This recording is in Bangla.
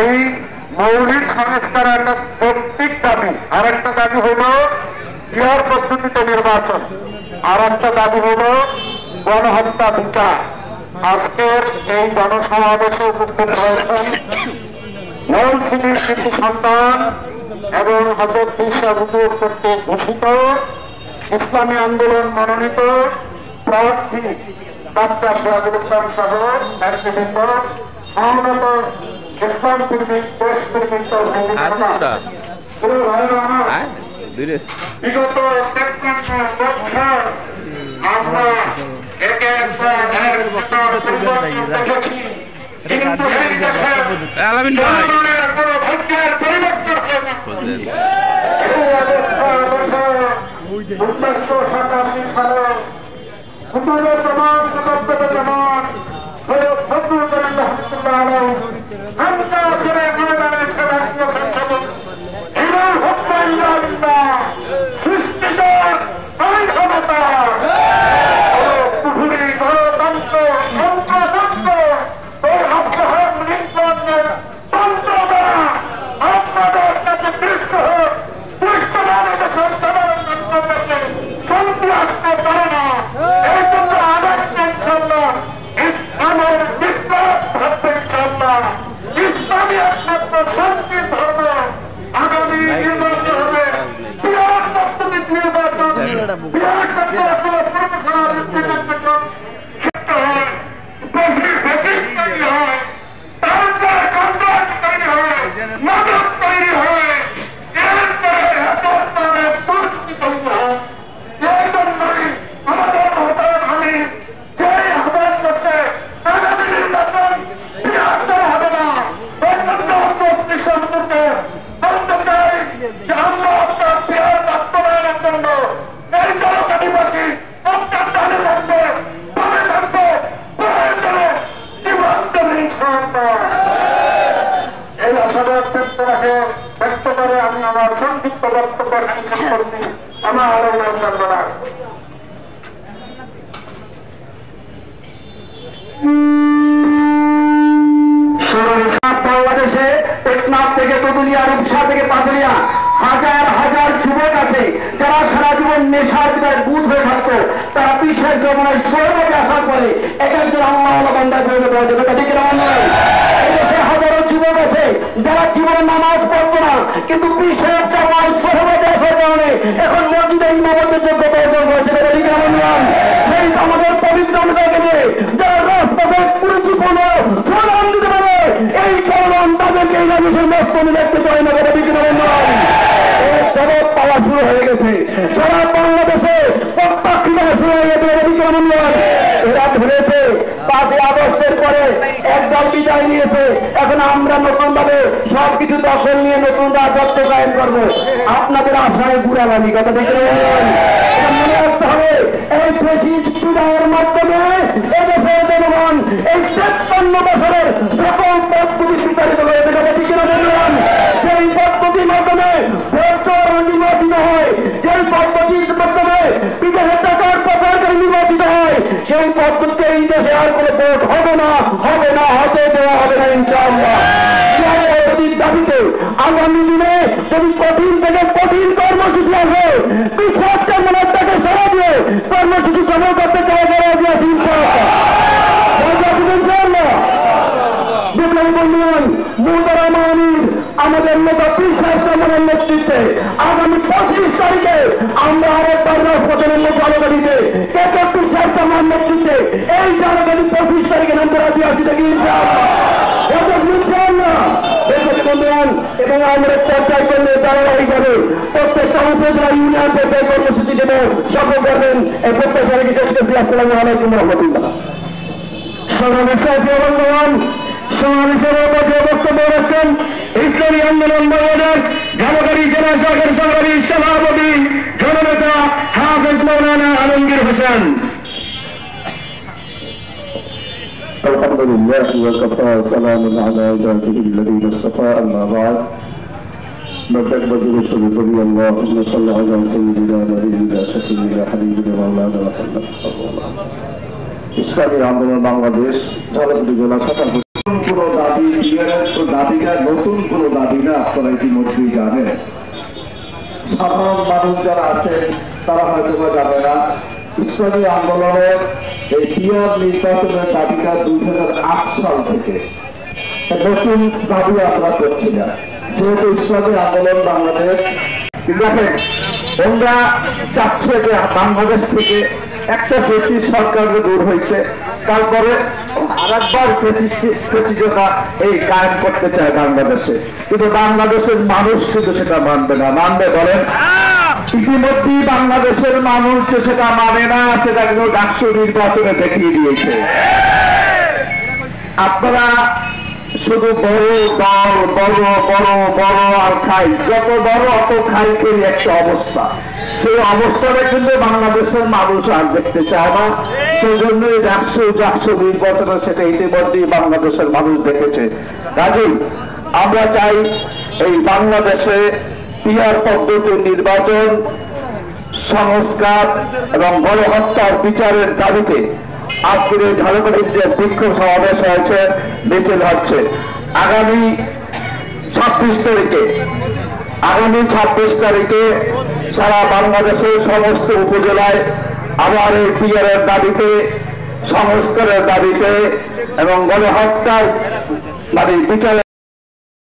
এই মৌলিক সংস্কার একটা যৌক্তিক দাবি। আর একটা দাবি হলো ক্লিয়ার পদ্ধতিতে নির্বাচন, আর একটা দাবি হলো গণহত্যা বিচার। আজকের এই জনসমাবেশে উপস্থিত হয়েছেন মৌলভীর কৃতি সন্তান এবং হযরত পীর সাহেব হুজুর কর্তৃক ঘোষিত ইসলামী আন্দোলন মনোনীত প্রার্থী ডাক্তার সিরাজুল ইসলাম সহ নেতৃবৃন্দ, সমবেত ইসলাম প্রেমিক দেশ প্রেমিক বিগত 53 বছর আমরা একে দেখেছি, কিন্তু এই দেশের জনগণের কোন ভাগ্যের পরিবর্তন হয়নি। 1987 সালে হুজুরুজ্জামান মুজাদ্দেদুজ্জামান সৈয়দ ফজলুল করিম রহমাতুল্লাহ আলাইহি হামজা ছেড়ে ময়দানে ছেড়ে দিয়েছেন সবক ইলা হুকমা ইল্লা লিল্লাহ, সৃষ্টিকর আইন ক্ষমতা পুরুষের গণতন্ত্র তন্ত্রতন্ত্র এই আব্রাহাম লিঙ্কনের তন্ত্র দ্বারা আপনাদের কাছে দৃশ্যমান দেশের সাধারণ জনগণকে শান্তি আসতে পারে না। এই জন্য আগামীতে ইনশাআল্লাহ ইসলামের বিপ্লব ঘটবে ইনশাআল্লাহ। ইসলামী একমাত্র শান্তি ধর্ম। আগামী নির্বাচন হবে বিরাট পদ্ধতির নির্বাচন, বিরাট প্রফেশনাল নির্বাচন হয়, তৈরি হয়, তারপর কন্ট্রাক্ট তৈরি হয়, মাদক তৈরি হয়, এরপরে হেফাজতের দুর্নীতি তৈরি হয়। এই জন্যই আমাদের মহতারাম আমির যে আহ্বান করছে আগামী নির্বাচন বৃহত্তর হবে না, অত্যন্ত শক্তিশালীকে বলতে চাই যে আমরা আপনার বিহার বাস্তবায়নের জন্য এই জনতাদিবাসী অত্যন্ত থাকবে, ভাবে থাকবে, প্রয়োজনে জীবন দেবে ইনশাআল্লাহ। এই আশাবাদ ব্যক্ত করে আমি আমার সংক্ষিপ্ত বক্তব্য শেষ করছি। আমার ধন্যবাদ। বাংলাদেশে টেকনাফ থেকে তুতুলিয়া, রূপসা থেকে পাতুলিয়া হাজার হাজার যুবক আছে যারা সারা জীবন নেশার বিদায় বুধ হয়ে থাকতো। তারা বিশ্বের যমুনায় সর্বকে আসার পরে এক একজন আল্লাহ বান্দায় পরিণত হয়েছে। ঠিক নয়, এদেশে হাজারো যুবক আছে যারা জীবনে নামাজ পড়তো না, কিন্তু বিশ্বের যমুনায় সর্বকে আসার কারণে এখন মসজিদে ইমামতের যোগ্যতা অর্জন করেছে। ঠিক নয়, সেই আমাদের পবিত্র নেতাকে নিয়ে যারা রাস্তাতে কুরুচিপূর্ণ স্লোগান দিতে পারে, এই কারণ তাদেরকে এই মানুষের মস্তমি দেখতে চায় না। ঠিক নয়, জবাব পাওয়া শুরু হয়ে গেছে। সারা বাংলাদেশে প্রত্যাখ্যান শুরু হয়ে গেছে। এরা ধরেছে 5ই আগস্টের পরে একদল বিদায় নিয়েছে, এখন আমরা নতুন ভাবে সবকিছু দখল নিয়ে নতুন রাজত্ব কায়েম করবো। আপনাদের আশায় বুড়ালামি কথা দেখে মনে রাখতে হবে, এই ফ্যাসিস্ট বিদায়ের মাধ্যমে এদেশের জনগণ এই 53 বছরের সকল পদ্ধতি বিতাড়িত হয়েছে। ঠিক বললাম, সেই পদ্ধতির মাধ্যমে নির্বাচিত হয়, যেই পদ্ধতির মাধ্যমে বিদেশে টাকার প্রচারকারী নির্বাচিত হয়, সেই পদ্ধতিতে এই দেশে আর কোনো ভোট হবে না, হবে না, হতে দেওয়া হবে না ইনশাআল্লাহ। দাবিতে আগামী দিনে যদি কঠিন থেকে কঠিন কর্মসূচি আসে, বিশ্বাস মনে তাকে সরা দিয়ে কর্মসূচি সফল করতে চাই ইনশাআল্লাহ। বিপ্লবী বন্ধুগণ, মুহতারাম আমির আমাদের নেতা পীর সাহেব সাহেবের নেতৃত্বে আগামী 25 তারিখে আমরা আরেকবার রাজপথের মধ্যে আলোচনীতে পীর সাহেব সাহেবের নেতৃত্বে এই জানাগানি 25 তারিখে নম্বর 80 থেকে ইনশাআল্লাহ বন্ধুগণ, এবং আমরা পর্যায় করলে ধারাবাহিকভাবে প্রত্যেকটা উপজেলা ইউনিয়ন পর্যায়ে কর্মসূচি দেবে সফল করবেন। এই প্রত্যাশা রেখে শেষ করছি। আসসালামু আলাইকুম রহমতুল্লাহ। বন্ধুগণ, সমাবেশের বক্তব্য রাখছেন ইসলামী আন্দোলন বাংলাদেশ ঝালকাঠি জেলা শাখার সংগ্রামী সভাপতি জননেতা হাফেজ মৌলানা আলমগীর হোসেন। আলহামদুলিল্লাহ ওয়া কাফা সালামুন আলা ইবাদিহি আল্লাযীনা ইসতাফা, আম্মা বা'দ। نبدأ بذكر رضي اللهم صل على سيدنا نبينا شفيعنا حبيبنا مولانا محمد صلى الله عليه وسلم। ইসলামী আন্দোলন বাংলাদেশ ঝালকাঠি জেলা শাখা কোন দাবি দাবিটা নতুন কোন দাবি না, আপনারা ইতিমধ্যেই জানেন। সাধারণ মানুষ যারা আছেন তারা হয়তো জানে না, ইসলামী আন্দোলনের এই পিয়ার নির্বাচনের দাবিটা 2008 সাল থেকে নতুন দাবি আমরা করছি না, যেহেতু ইসলামী আন্দোলন বাংলাদেশ। দেখেন, ওরা চাচ্ছে যে বাংলাদেশ থেকে একটা ফ্যাসিস্ট সরকার দূর হয়েছে, তারপরে আরেকবার ফ্যাসিজতা এই কায়েম করতে চায় বাংলাদেশে, কিন্তু বাংলাদেশের মানুষ শুধু সেটা মানবে না। মানবে বলেন? ইতিমধ্যেই বাংলাদেশের মানুষ যে সেটা মানে না, সেটা কিন্তু ডাকসু নির্বাচনে দেখিয়ে দিয়েছে। আপনারা শুধু বড় দল, বড় বড় বড় আর খাই, যত বড় অত খাইকেই একটা অবস্থা। সেই অবস্থাটা কিন্তু বাংলাদেশের মানুষ আর দেখতে চায় না। সেই জন্যই ডাকসু নির্বাচনে সেটা ইতিমধ্যেই বাংলাদেশের মানুষ দেখেছে। কাজেই আমরা চাই এই বাংলাদেশে পিয়ার পদ্ধতির নির্বাচন, সংস্কার এবং গণহত্যার বিচারের দাবিতে আজকের এই ঝালকাঠির যে বিক্ষোভ সমাবেশ হয়েছে, মিছিল হচ্ছে, আগামী 26 তারিখে সারা বাংলাদেশের সমস্ত উপজেলায় আবার এই পিয়ারের দাবিতে, সংস্কারের দাবিতে এবং গণহত্যার বিচারের